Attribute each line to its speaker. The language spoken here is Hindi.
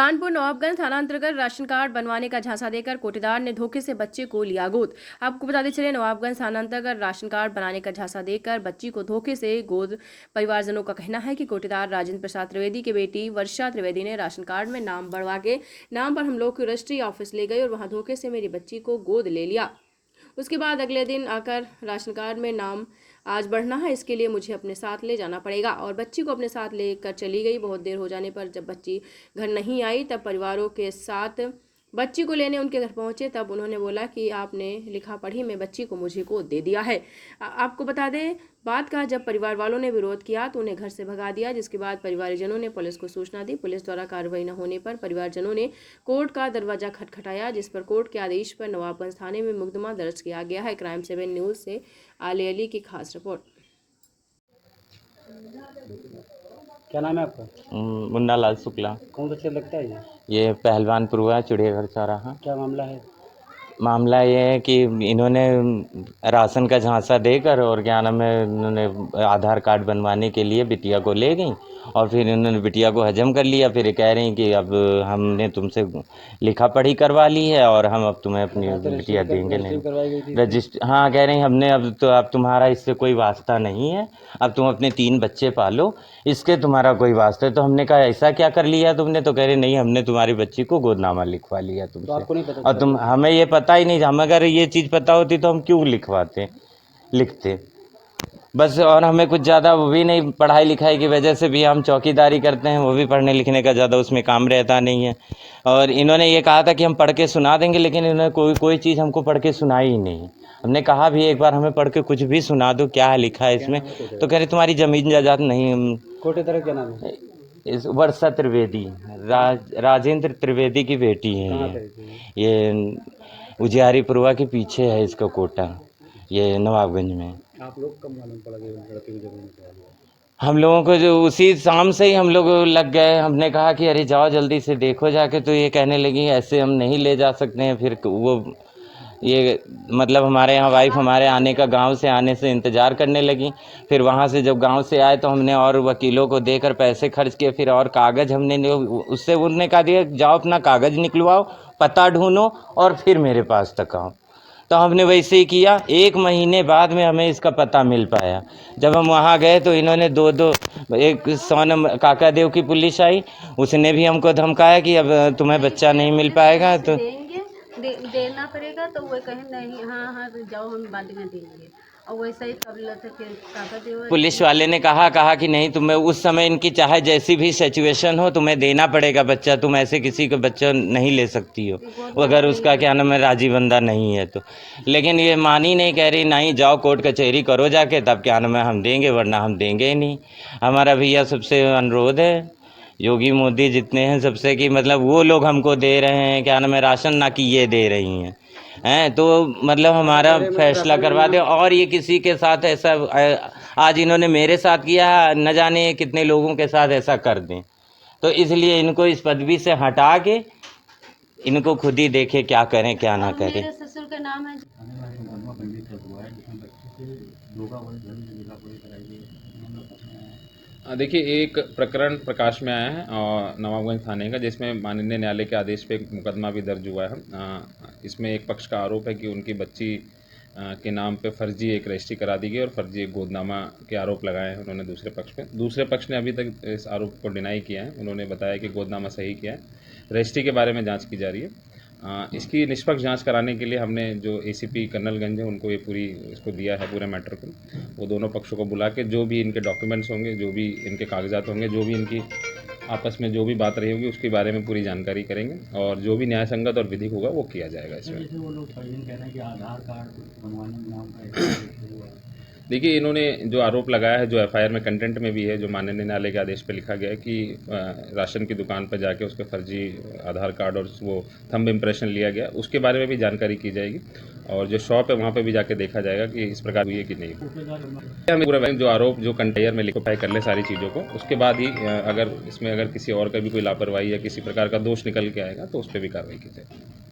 Speaker 1: कानपुर नवाबगंज थाना अंतर्गत राशन कार्ड बनवाने का झांसा देकर कोटेदार ने धोखे से बच्चे को लिया गोद। आपको बताते चले, नवाबगंज थाना अंतर्गत राशन कार्ड बनाने का झांसा देकर बच्ची को धोखे से गोद। परिवारजनों का कहना है कि कोटेदार राजेंद्र प्रसाद त्रिवेदी की बेटी वर्षा त्रिवेदी ने राशन कार्ड में नाम बढ़वा के नाम पर हम लोग के रजिस्ट्री ऑफिस ले गई और वहां धोखे से मेरी बच्ची को गोद ले लिया। उसके बाद अगले दिन आकर राशन कार्ड में नाम आज बढ़ना है, इसके लिए मुझे अपने साथ ले जाना पड़ेगा और बच्ची को अपने साथ लेकर चली गई। बहुत देर हो जाने पर जब बच्ची घर नहीं आई तब परिवारों के साथ बच्ची को लेने उनके घर पहुंचे, तब उन्होंने बोला कि आपने लिखा पढ़ी में बच्ची को मुझे गोद दे दिया है। आपको बता दें, बात का जब परिवार वालों ने विरोध किया तो उन्हें घर से भगा दिया, जिसके बाद परिवारजनों ने पुलिस को सूचना दी। पुलिस द्वारा कार्रवाई न होने पर परिवारजनों ने कोर्ट का दरवाजा खटखटाया, जिस पर कोर्ट के आदेश पर नवाबगंज थाने में मुकदमा दर्ज किया गया है। क्राइम 7 न्यूज से आले अली की खास रिपोर्ट।
Speaker 2: क्या नाम है आपका?
Speaker 3: मुन्ना लाल शुक्ला।
Speaker 2: कौन सा क्षेत्र लगता है
Speaker 3: ये पहलवानपुर हुआ, चिड़ियाघर चौराहा।
Speaker 2: क्या मामला है?
Speaker 3: मामला ये है कि इन्होंने राशन का झांसा देकर और क्या नाम है, इन्होंने आधार कार्ड बनवाने के लिए बिटिया को ले गई और फिर इन्होंने बिटिया को हजम कर लिया। फिर ये कह रही कि अब हमने तुमसे लिखा पढ़ी करवा ली है और हम अब तुम्हें अपनी बिटिया देंगे नहीं। रजिस्टर हाँ, कह रही हमने अब तुम्हारा इससे कोई वास्ता नहीं है, अब तुम अपने 3 बच्चे पालो, इसके तुम्हारा कोई वास्ता है। तो हमने कहा ऐसा क्या कर लिया तुमने? तो कह रहे नहीं, हमने तुम्हारी बच्ची को गोदनामा लिखवा लिया तुमसे।
Speaker 2: तो आपको नहीं पता?
Speaker 3: और तुम हमें ये पता ही नहीं। हम अगर ये चीज़ पता होती तो हम क्यों लिखते बस। और हमें कुछ ज़्यादा वो भी नहीं, पढ़ाई लिखाई की वजह से भी हम चौकीदारी करते हैं, वो भी पढ़ने लिखने का ज़्यादा उसमें काम रहता नहीं है। और इन्होंने ये कहा था कि हम पढ़ के सुना देंगे, लेकिन इन्होंने कोई चीज़ हमको पढ़ के सुनाई ही नहीं। हमने कहा भी एक बार हमें पढ़ के कुछ भी सुना दो, क्या लिखा है इसमें। तो कह रहे तुम्हारी ज़मीन जायदाद नहीं।
Speaker 2: कोटेदार क्या नाम है?
Speaker 3: इस वर्षा त्रिवेदी, राजेंद्र त्रिवेदी की बेटी है। ये उजियारीपुरवा के पीछे है इसका कोटा, ये नवाबगंज में।
Speaker 2: आप लोग कब मालूम पड़ा कि लड़के की जमीन?
Speaker 3: हम लोगों को जो उसी शाम से ही हम लोग लग गए। हमने कहा कि अरे जाओ जल्दी से देखो जाके। तो ये कहने लगी ऐसे हम नहीं ले जा सकते हैं। फिर वो ये मतलब हमारे यहाँ वाइफ हमारे आने का, गांव से आने से इंतज़ार करने लगी। फिर वहाँ से जब गांव से आए तो हमने और वकीलों को देकर पैसे खर्च किए। फिर और कागज़ हमने उससे उन्होंने कहा दिया जाओ अपना कागज़ निकलवाओ, पता ढूंढो और फिर मेरे पास तक आओ। तो हमने वैसे ही किया। 1 महीने बाद में हमें इसका पता मिल पाया। जब हम वहाँ गए तो इन्होंने एक सोनम काकादेव की पुलिस आई, उसने भी हमको धमकाया कि अब तुम्हें बच्चा नहीं मिल पाएगा। तो
Speaker 4: देना पड़ेगा। तो वो कहे नहीं, हाँ जाओ हम बाद में देंगे। और वैसा ही कर लेते। फिर काकादेव
Speaker 3: पुलिस वाले ने कहा कि नहीं, तुम्हें उस समय इनकी चाहे जैसी भी सिचुएशन हो तुम्हें देना पड़ेगा बच्चा, तुम ऐसे किसी का बच्चा नहीं ले सकती हो अगर उसका क्या नाम है राजी बंदा नहीं है तो। लेकिन ये मानी नहीं, कह रही नहीं जाओ कोर्ट कचहरी करो जाके, तब क्या नाम है हम देंगे, वरना हम देंगे ही नहीं। हमारा भैया सबसे अनुरोध है, योगी मोदी जितने हैं सबसे, कि मतलब वो लोग हमको दे रहे हैं क्या नाम है राशन, ना कि ये दे रही हैं तो मतलब हमारा फैसला करवा दें। और ये किसी के साथ ऐसा आज इन्होंने मेरे साथ किया है, न जाने कितने लोगों के साथ ऐसा कर दें। तो इसलिए इनको इस पदवी से हटा के इनको खुद ही देखे क्या करें क्या ना करें।
Speaker 4: मेरे ससुर का नाम है।
Speaker 5: देखिए, एक प्रकरण प्रकाश में आया है और नवाबगंज थाने का, जिसमें माननीय न्यायालय के आदेश पे एक मुकदमा भी दर्ज हुआ है। इसमें एक पक्ष का आरोप है कि उनकी बच्ची के नाम पे फर्जी एक रजिस्ट्री करा दी गई और फर्जी एक गोदनामा के आरोप लगाए हैं उन्होंने दूसरे पक्ष पे। दूसरे पक्ष ने अभी तक इस आरोप को डिनाई किया है। उन्होंने बताया कि गोदनामा सही किया है, रजिस्ट्री के बारे में जाँच की जा रही है। इसकी निष्पक्ष जांच कराने के लिए हमने जो एसीपी कर्नलगंज है उनको ये इसको दिया है पूरे मैटर को। वो दोनों पक्षों को बुला के जो भी इनके डॉक्यूमेंट्स होंगे, जो भी इनके कागजात होंगे, जो भी इनकी आपस में जो भी बात रही होगी उसके बारे में पूरी जानकारी करेंगे और जो भी न्याय संगत और विधिक होगा वो किया जाएगा इसमें।
Speaker 2: वो लोग कह रहे हैं कि आधार कार्ड बनवाने में नाम का
Speaker 5: देखिए, इन्होंने जो आरोप लगाया है, जो एफआईआर में कंटेंट में भी है, जो माननीय न्यायालय के आदेश पर लिखा गया है कि राशन की दुकान पर जाके उसके फर्जी आधार कार्ड और वो थंब इम्प्रेशन लिया गया, उसके बारे में भी जानकारी की जाएगी। और जो शॉप है वहाँ पे भी जाके देखा जाएगा कि इस प्रकार हुई है कि नहीं। हमें पूरा जो आरोप जो कंटेनर में लिखवाई कर ले सारी चीज़ों को, उसके बाद ही अगर इसमें किसी और का भी कोई लापरवाही या किसी प्रकार का दोष निकल के आएगा तो उस पर भी कार्रवाई की जाएगी।